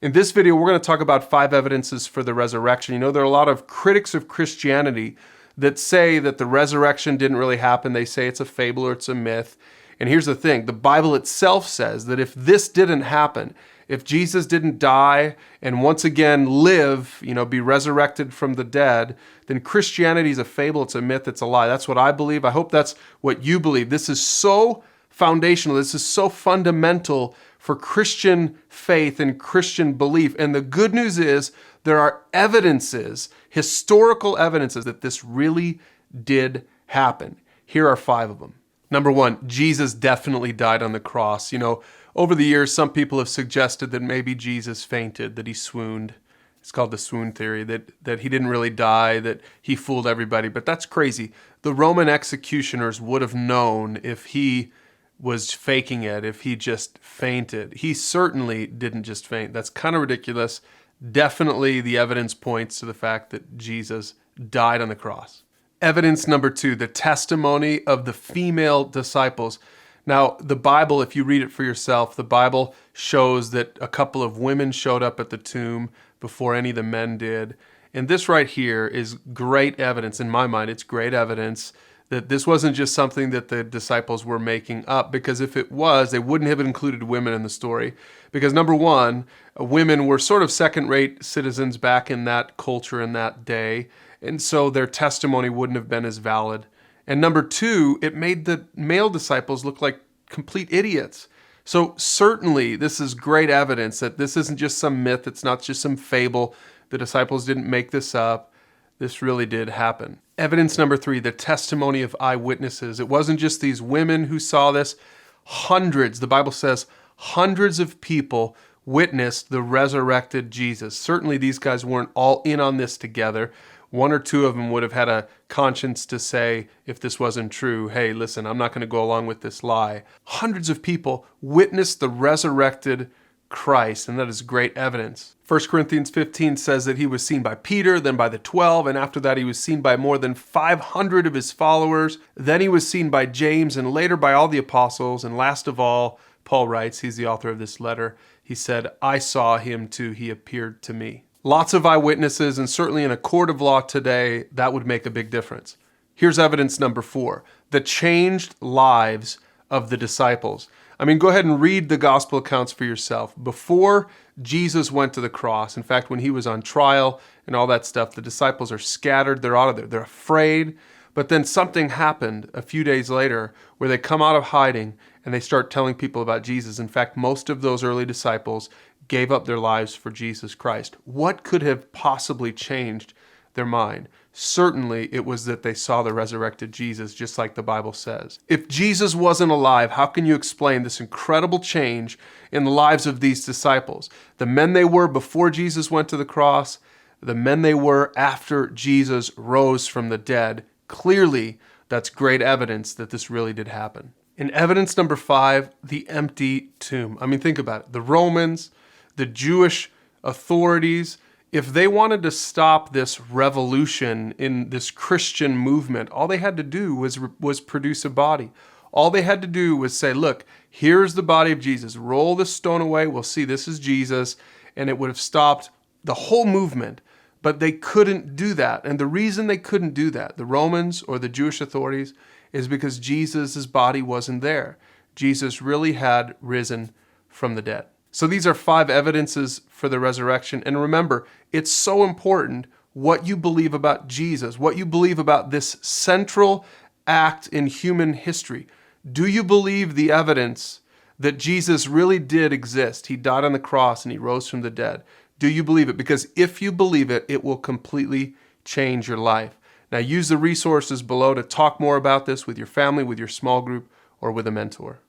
In this video, we're going to talk about 5 evidences for the resurrection. You know, there are a lot of critics of Christianity that say that the resurrection didn't really happen. They say it's a fable or it's a myth. And here's the thing, the Bible itself says that if this didn't happen, if Jesus didn't die and once again live, be resurrected from the dead, then Christianity is a fable, it's a myth, it's a lie. That's what I believe. I hope that's what you believe. This is so foundational. This is so fundamental for Christian faith and Christian belief. And the good news is there are evidences, historical evidences that this really did happen. Here are 5 of them. Number 1, Jesus definitely died on the cross. Over the years, some people have suggested that maybe Jesus fainted, that he swooned. It's called the swoon theory, that he didn't really die, that he fooled everybody. But that's crazy. The Roman executioners would have known if he was faking it, if he just fainted. He certainly didn't just faint. That's kind of ridiculous. Definitely the evidence points to the fact that Jesus died on the cross. Evidence number 2, the testimony of the female disciples. Now, the Bible, if you read it for yourself, the Bible shows that a couple of women showed up at the tomb before any of the men did. And this right here is great evidence. In my mind, it's great evidence that this wasn't just something that the disciples were making up, because if it was, they wouldn't have included women in the story. Because number 1, women were sort of second-rate citizens back in that culture in that day, and so their testimony wouldn't have been as valid. And number 2, it made the male disciples look like complete idiots. So certainly this is great evidence that this isn't just some myth, it's not just some fable. The disciples didn't make this up. This really did happen. Evidence number 3, the testimony of eyewitnesses. It wasn't just these women who saw this. Hundreds, the Bible says, hundreds of people witnessed the resurrected Jesus. Certainly these guys weren't all in on this together. 1 or 2 of them would have had a conscience to say, if this wasn't true, hey, listen, I'm not going to go along with this lie. Hundreds of people witnessed the resurrected Christ, and that is great evidence. 1 Corinthians 15 says that he was seen by Peter, then by the 12, and after that he was seen by more than 500 of his followers. Then he was seen by James, and later by all the apostles, and last of all, Paul writes, he's the author of this letter, he said, I saw him too, he appeared to me. Lots of eyewitnesses, and certainly in a court of law today, that would make a big difference. Here's evidence number 4, the changed lives of the disciples. Go ahead and read the gospel accounts for yourself. Before Jesus went to the cross, in fact, when he was on trial and all that stuff, the disciples are scattered, they're out of there, they're afraid. But then something happened a few days later where they come out of hiding and they start telling people about Jesus. In fact, most of those early disciples gave up their lives for Jesus Christ. What could have possibly changed their mind? Certainly, it was that they saw the resurrected Jesus, just like the Bible says. If Jesus wasn't alive, how can you explain this incredible change in the lives of these disciples? The men they were before Jesus went to the cross, the men they were after Jesus rose from the dead. Clearly, that's great evidence that this really did happen. And evidence number 5, the empty tomb. Think about it. The Romans, the Jewish authorities, if they wanted to stop this revolution in this Christian movement, all they had to do was produce a body. All they had to do was say, look, here's the body of Jesus. Roll the stone away. We'll see this is Jesus. And it would have stopped the whole movement. But they couldn't do that. And the reason they couldn't do that, the Romans or the Jewish authorities, is because Jesus' body wasn't there. Jesus really had risen from the dead. So these are 5 evidences for the resurrection. And remember, it's so important what you believe about Jesus, what you believe about this central act in human history. Do you believe the evidence that Jesus really did exist? He died on the cross and he rose from the dead. Do you believe it? Because if you believe it, it will completely change your life. Now use the resources below to talk more about this with your family, with your small group, or with a mentor.